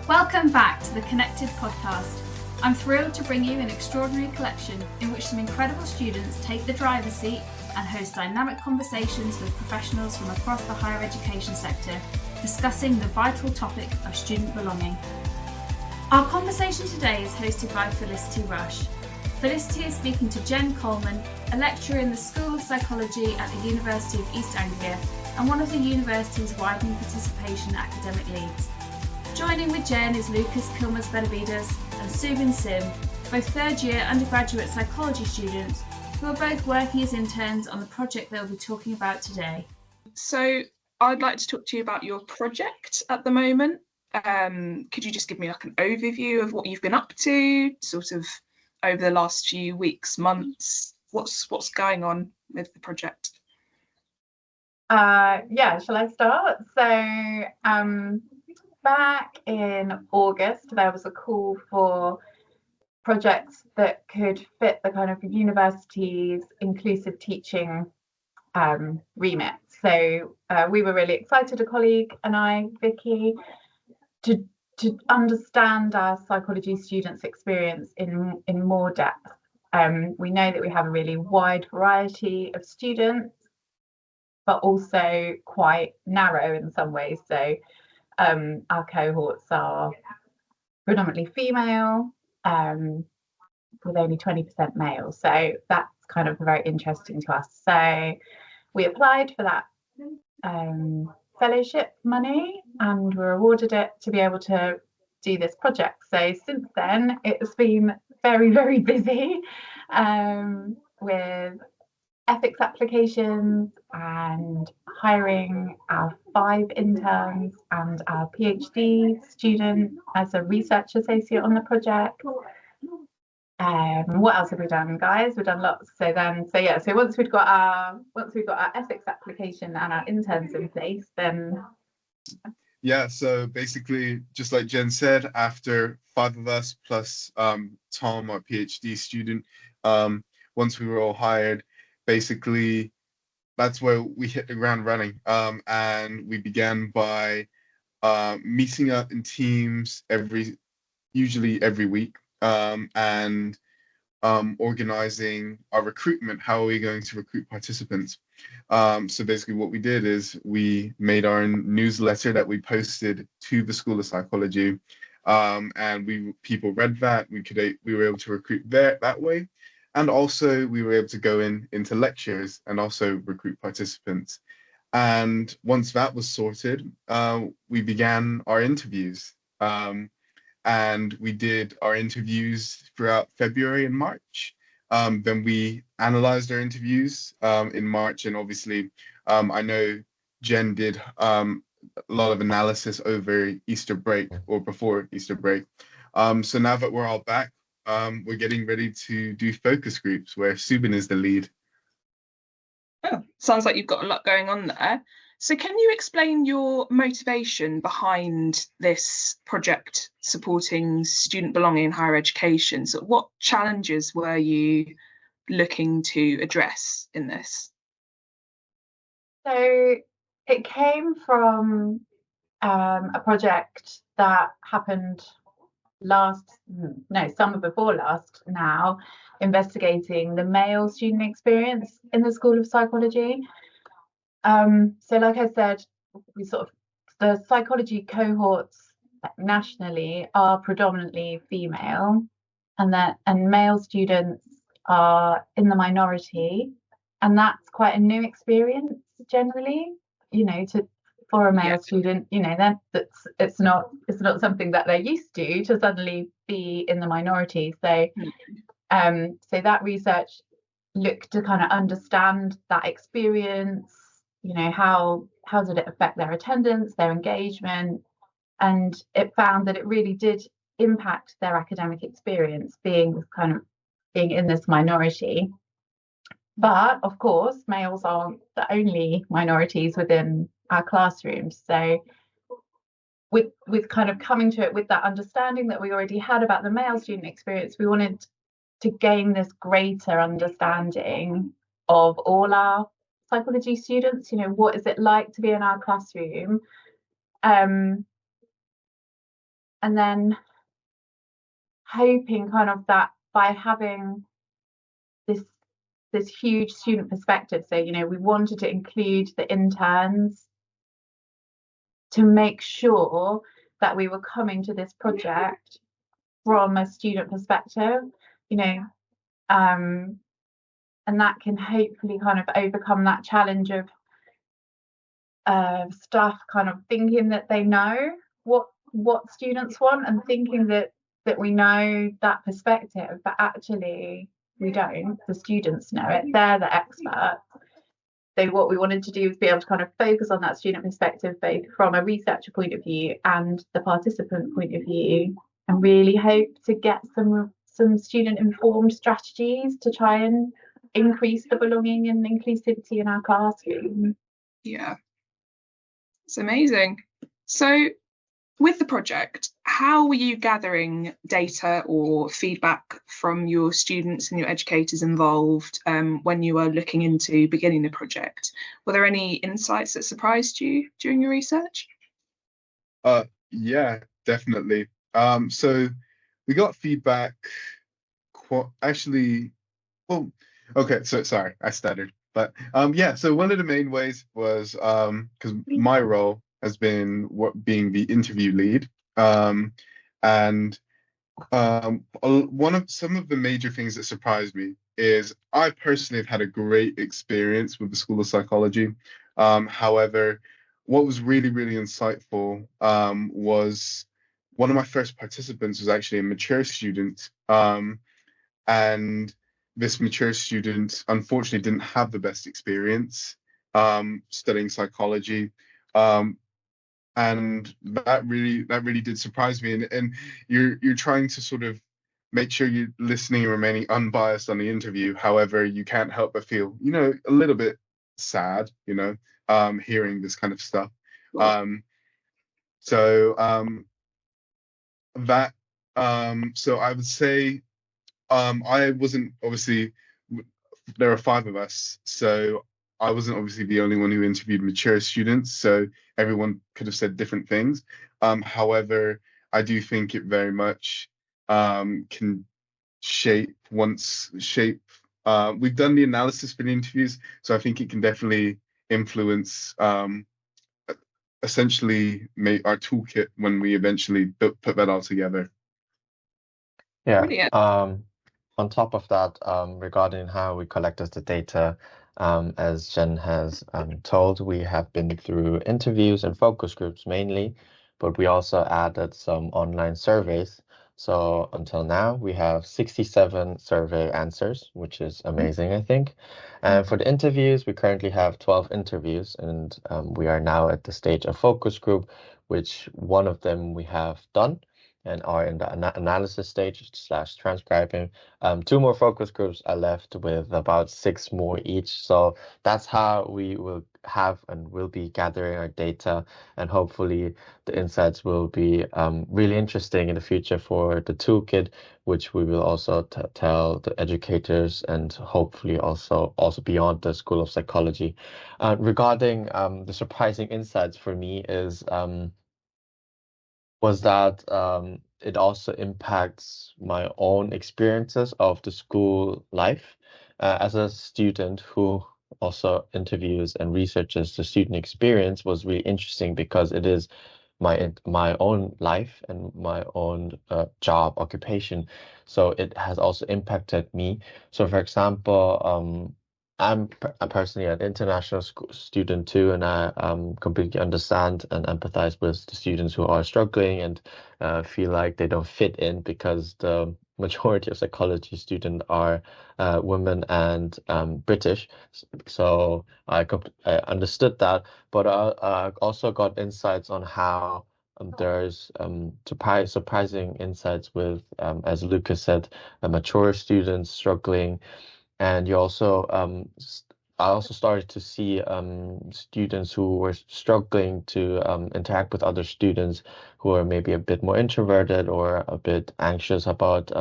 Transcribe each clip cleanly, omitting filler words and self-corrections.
Welcome back to the Connected podcast. I'm thrilled to bring you an extraordinary collection in which some incredible students take the driver's seat and host dynamic conversations with professionals from across the higher education sector, discussing the vital topic of student belonging. Our conversation today is hosted by Felicity Rush. Felicity is speaking to Jen Coleman, a lecturer in the School of Psychology at the University of East Anglia and one of the university's widening participation academic leads. Joining with Jen is Klimas-Benavidez and Subin, both third-year undergraduate psychology students who are both working as interns on the project they'll be talking about today. So I'd like to talk to you about your project at the moment. Could you just give me like an overview of what you've been up to, sort of over the last few weeks, months? What's going on with the project? Shall I start? So back in August, there was a call for projects that could fit the kind of university's inclusive teaching remit. So we were really excited, a colleague and I, Vicky, to understand our psychology students' experience in more depth. We know that we have a really wide variety of students, but also quite narrow in some ways. So our cohorts are predominantly female, with only 20% male. So that's kind of very interesting to us. So we applied for that fellowship money and were awarded it to be able to do this project. So since then, it's been very, very busy with ethics applications and hiring our 5 interns and our PhD student as a research associate on the project. What else have we done, guys? We've done lots. So once we've got our ethics application and our interns in place, then so basically, just like Jen said, after 5 of us plus Tom, our PhD student, once we were all hired, basically that's where we hit the ground running, and we began by meeting up in teams usually every week, and organizing our recruitment. How are we going to recruit participants? So basically what we did is we made our newsletter that we posted to the School of Psychology, and people read that. We were able to recruit that way. And also we were able to go into lectures and also recruit participants. And once that was sorted, we began our interviews. And we did our interviews throughout February and March. Then we analyzed our interviews in March. And obviously, I know Jen did a lot of analysis over Easter break or before Easter break. So now that we're all back, we're getting ready to do focus groups where Subin is the lead. Oh, sounds like you've got a lot going on there. So can you explain your motivation behind this project supporting student belonging in higher education? So what challenges were you looking to address in this? So it came from a project that happened summer before last now, investigating the male student experience in the School of Psychology. So like I said, the psychology cohorts nationally are predominantly female, and male students are in the minority, and that's quite a new experience generally, for a male student, then it's not something that they're used to suddenly be in the minority. So so that research looked to kind of understand that experience, how did it affect their attendance, their engagement, and it found that it really did impact their academic experience being in this minority. But of course, males aren't the only minorities within our classrooms. So with kind of coming to it with that understanding that we already had about the male student experience, we wanted to gain this greater understanding of all our psychology students. What is it like to be in our classroom? And and then hoping kind of that by having this huge student perspective, so we wanted to include the interns to make sure that we were coming to this project from a student perspective, and that can hopefully kind of overcome that challenge of staff kind of thinking that they know what students want, and thinking that we know that perspective, but actually we don't. The students know it, they're the experts. So what we wanted to do was be able to kind of focus on that student perspective, both from a researcher point of view and the participant point of view, and really hope to get some student informed strategies to try and increase the belonging and inclusivity in our classroom. Yeah, it's amazing. So with the project, how were you gathering data or feedback from your students and your educators involved when you were looking into beginning the project? Were there any insights that surprised you during your research? Yeah, definitely. So we got feedback actually, well, okay, so sorry, I stuttered. But yeah, so one of the main ways was because my role has been being the interview lead, and some of the major things that surprised me is I personally have had a great experience with the School of Psychology. However, what was really, really insightful was one of my first participants was actually a mature student, and this mature student unfortunately didn't have the best experience studying psychology. And that really did surprise me. And you're trying to sort of make sure you're listening and remaining unbiased on the interview. However, you can't help but feel, a little bit sad, hearing this kind of stuff. So I would say I wasn't obviously, there are 5 of us, so I wasn't obviously the only one who interviewed mature students, so everyone could have said different things. However, I do think it very much can shape. We've done the analysis for the interviews, so I think it can definitely influence essentially make our toolkit when we eventually put that all together. Yeah. Brilliant. On top of that, regarding how we collected the data, as Jen has told, we have been through interviews and focus groups mainly, but we also added some online surveys. So until now, we have 67 survey answers, which is amazing, I think. And for the interviews, we currently have 12 interviews, and we are now at the stage of focus group, which one of them we have done and are in the analysis stage / transcribing. 2 more focus groups are left with about 6 more each. So that's how we will have and will be gathering our data, and hopefully the insights will be really interesting in the future for the toolkit, which we will also tell the educators and hopefully also beyond the School of Psychology. Regarding the surprising insights for me was that it also impacts my own experiences of the school life. As a student who also interviews and researches the student experience was really interesting because it is my own life and my own job occupation. So it has also impacted me. So for example, I'm personally an international student too, and I completely understand and empathize with the students who are struggling and feel like they don't fit in because the majority of psychology students are women and British. So I understood that, but I also got insights on how there's surprising insights with, as Lucas said, mature students struggling. And you also, I also started to see students who were struggling to interact with other students who are maybe a bit more introverted or a bit anxious about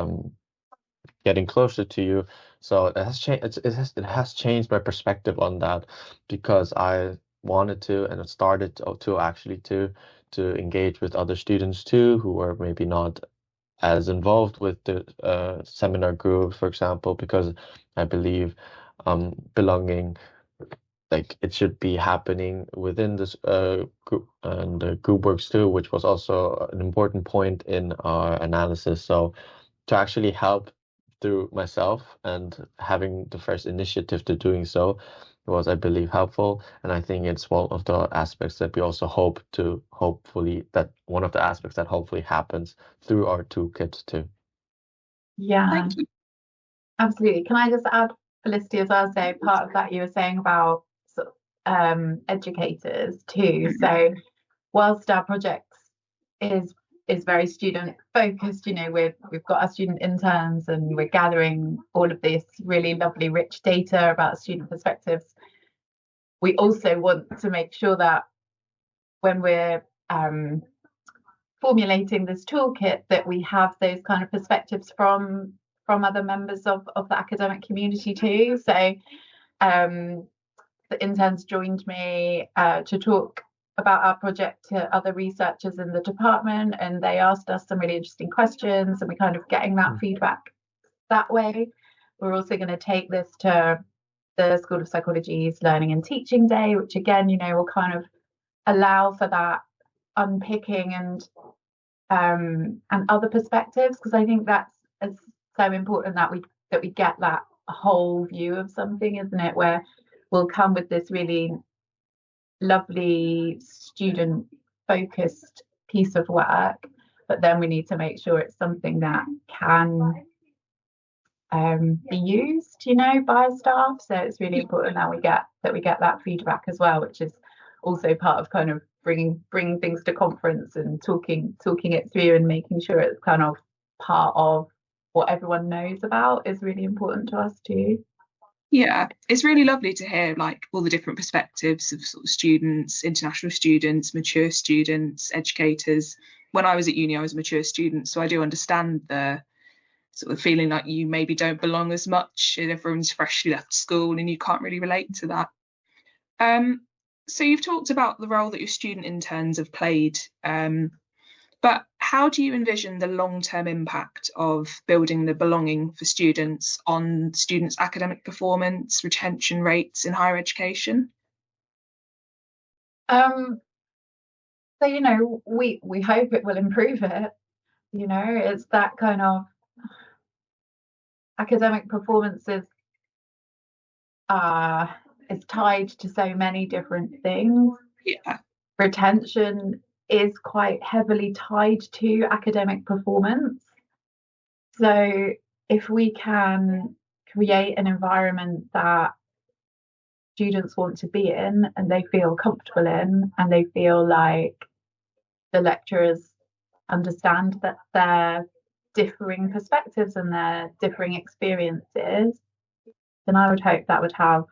getting closer to you. So it has changed. It has changed my perspective on that because I wanted to and it started to actually to to engage with other students too, who were maybe not as involved with the seminar group, for example, because I believe belonging, like, it should be happening within this group, and the group works too, which was also an important point in our analysis. So to actually help through myself and having the first initiative to doing so was, I believe, helpful. And I think it's one of the aspects that we also hope to, that one of the aspects that hopefully happens through our toolkit too. Yeah, Thank you. absolutely. Can I just add, Felicity, as well, so part of that you were saying about sort of, educators too. So whilst our projects is very student focused, you know, we've got our student interns and we're gathering all of this really lovely rich data about student perspectives. We also want to make sure that when we're formulating this toolkit, that we have those kind of perspectives from other members of the academic community too. So the interns joined me to talk about our project to other researchers in the department, and they asked us some really interesting questions, and we're kind of getting that feedback that way. We're also going to take this to the School of Psychology's Learning and Teaching Day, which again, you know, will kind of allow for that unpicking and other perspectives, because I think that's so important that we get that whole view of something, isn't it? Where we'll come with this really lovely student focused piece of work, but then we need to make sure it's something that can be used, you know, by staff. So it's really important that we get that feedback as well, which is also part of kind of bringing things to conference and talking it through and making sure it's kind of part of what everyone knows about is really important to us too. Yeah, it's really lovely to hear like all the different perspectives of sort of students, international students, mature students, educators. When I was at uni, I was a mature student, so I do understand the sort of feeling like you maybe don't belong as much and everyone's freshly left school and you can't really relate to that. So you've talked about the role that your student interns have played, but how do you envision the long-term impact of building the belonging for students on students' academic performance, retention rates in higher education? So, you know, we hope it will improve it. You know, it's that kind of academic performances is tied to so many different things. Yeah. Retention is quite heavily tied to academic performance. So if we can create an environment that students want to be in and they feel comfortable in, and they feel like the lecturers understand that their differing perspectives and their differing experiences, then I would hope that would have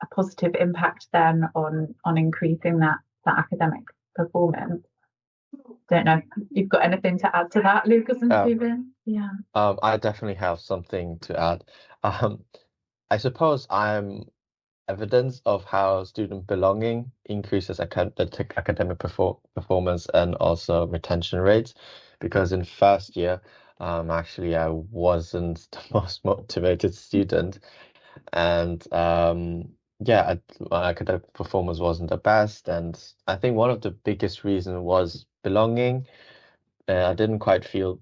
a positive impact then on increasing that academic performance. Don't know if you've got anything to add to that, Lucas and Subin? Yeah. I definitely have something to add. I suppose I'm evidence of how student belonging increases academic performance and also retention rates, because in first year, actually I wasn't the most motivated student, and yeah, my academic performance wasn't the best, and I think one of the biggest reasons was belonging. I didn't feel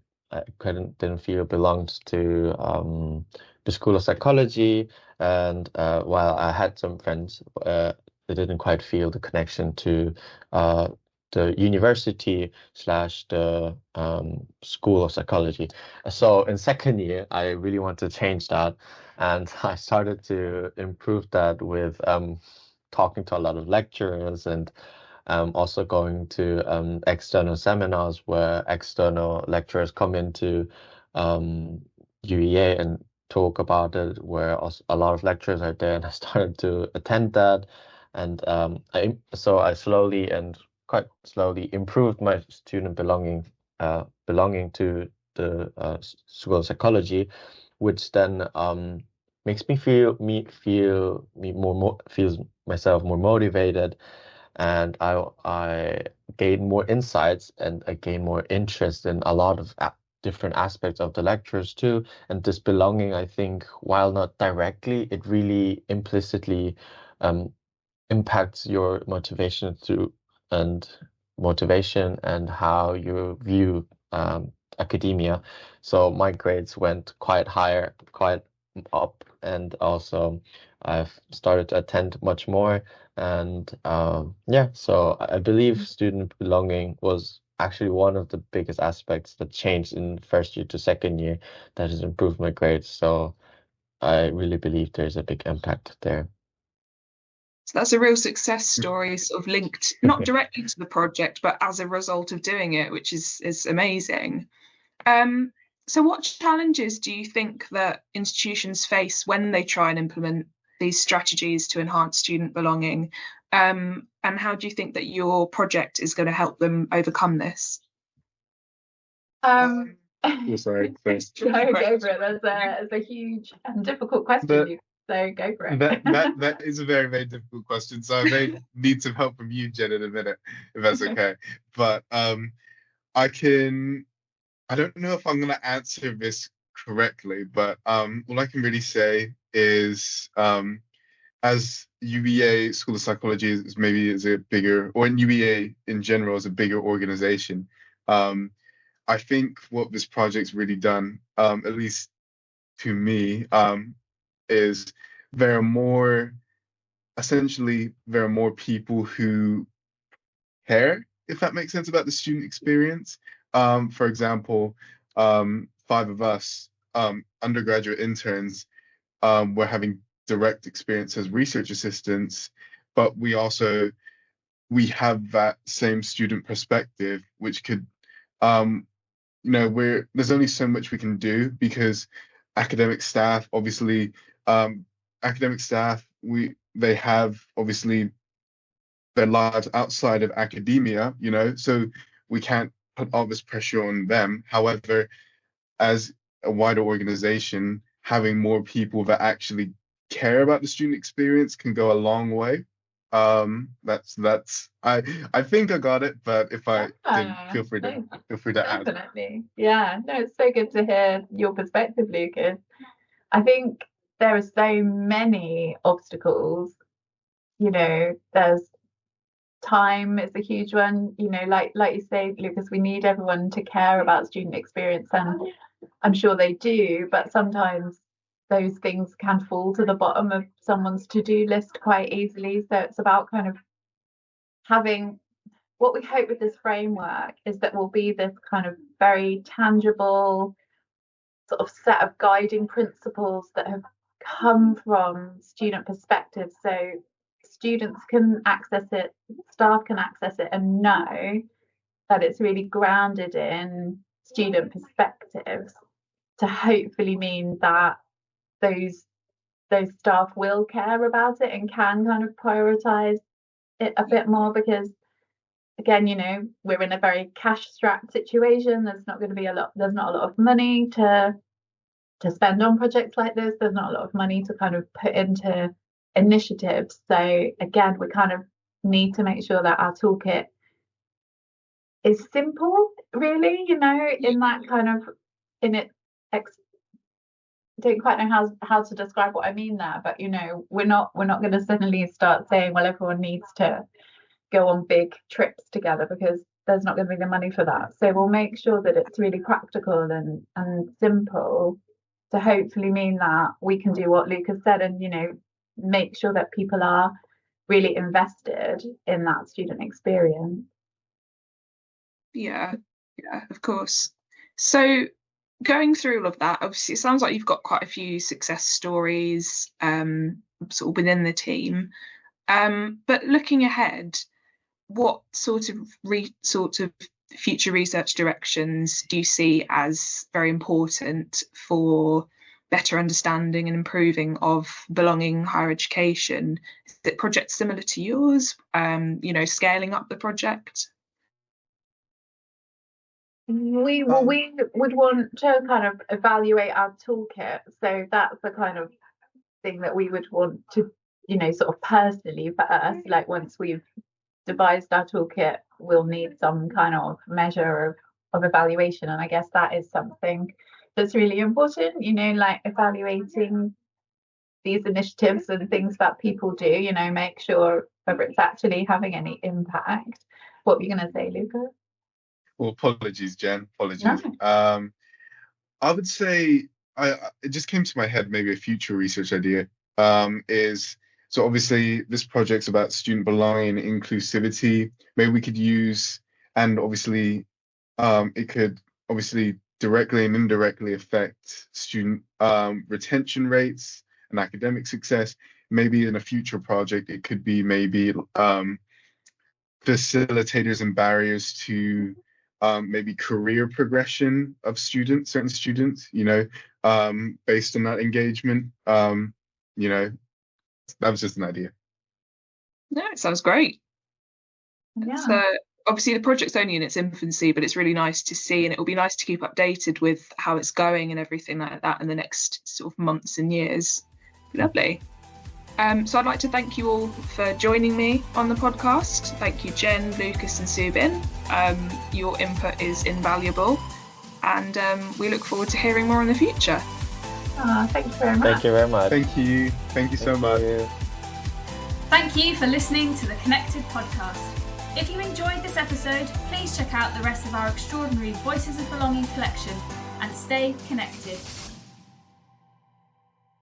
belonged to the School of Psychology, and while I had some friends, they didn't quite feel the connection to the university / the School of Psychology. So in second year, I really wanted to change that, and I started to improve that with talking to a lot of lecturers, and also going to external seminars where external lecturers come into UEA and talk about it, where a lot of lecturers are there, and I started to attend that, and I quite slowly improved my student belonging to the School of Psychology, which then makes me feels myself more motivated, and I gain more insights, and I gain more interest in a lot of different aspects of the lectures too. And this belonging, I think, while not directly, it really implicitly impacts your motivation and how you view academia. So my grades went quite up, and also I've started to attend much more. And yeah, so I believe student belonging was actually one of the biggest aspects that changed in first year to second year that has improved my grades. So I really believe there's a big impact there. So that's a real success story, sort of linked not directly to the project, but as a result of doing it, which is amazing. So what challenges do you think that institutions face when they try and implement these strategies to enhance student belonging? And how do you think that your project is going to help them overcome this? Sorry. Go for it. That's a huge and difficult question. So go for it. That is a very, very difficult question. So I may need some help from you, Jen, in a minute, if that's okay. But I don't know if I'm going to answer this correctly, but all I can really say is as UEA School of Psychology is a bigger, or in UEA in general is a bigger organization, I think what this project's really done, at least to me, is there are more people who care, if that makes sense, about the student experience. For example, 5 of us, undergraduate interns, were having direct experience as research assistants, but we have that same student perspective, which could, there's only so much we can do because academic staff, obviously, they have obviously their lives outside of academia, so we can't put all this pressure on them. However, as a wider organization, having more people that actually care about the student experience can go a long way. I think I got it, but if I didn't, feel free to add. Definitely. Yeah, no, it's so good to hear your perspective, Lucas. I think there are so many obstacles. There's time is a huge one. Like you say, Lucas, we need everyone to care about student experience, and I'm sure they do, but sometimes those things can fall to the bottom of someone's to-do list quite easily. So it's about kind of having, what we hope with this framework is that will be this kind of very tangible sort of set of guiding principles that have come from student perspectives. So students can access it, staff can access it, and know that it's really grounded in student perspectives, to hopefully mean that those staff will care about it and can kind of prioritize it a bit more, because again, we're in a very cash strapped situation. There's not a lot of money to spend on projects like this. There's not a lot of money to kind of put into initiatives. So again, we kind of need to make sure that our toolkit is simple, really, in that kind of, don't quite know how to describe what I mean there, but we're not going to suddenly start saying, well, everyone needs to go on big trips together, because there's not going to be the money for that. So we'll make sure that it's really practical and simple, to hopefully mean that we can do what Lucas said, and make sure that people are really invested in that student experience. Yeah, of course. So going through all of that, obviously it sounds like you've got quite a few success stories sort of within the team, but looking ahead, what sort of future research directions do you see as very important for better understanding and improving of belonging higher education? Is it projects similar to yours, scaling up the project? We would want to kind of evaluate our toolkit. So that's the kind of thing that we would want to, sort of personally for us, like once we've devised our toolkit, we'll need some kind of measure of evaluation. And I guess that is something that's really important, like evaluating these initiatives and things that people do, make sure whether it's actually having any impact. What were you going to say, Luca? Well, apologies, Jen. Apologies. No. I would say it just came to my head, maybe a future research idea, is so obviously this project's about student belonging and inclusivity. Maybe we could use, and obviously it could obviously directly and indirectly affect student retention rates and academic success. Maybe in a future project, it could be maybe facilitators and barriers to maybe career progression of certain students, based on that engagement. That was just an idea. No, it sounds great. Yeah. So obviously the project's only in its infancy, but it's really nice to see, and it will be nice to keep updated with how it's going and everything like that in the next sort of months and years. Lovely. So I'd like to thank you all for joining me on the podcast. Thank you, Jen, Lucas and Subin. Your input is invaluable, and we look forward to hearing more in the future. Thank you very much. Thank you very much. Thank you so much. Thank you for listening to the Connected podcast. If you enjoyed this episode, please check out the rest of our extraordinary Voices of Belonging collection and stay connected.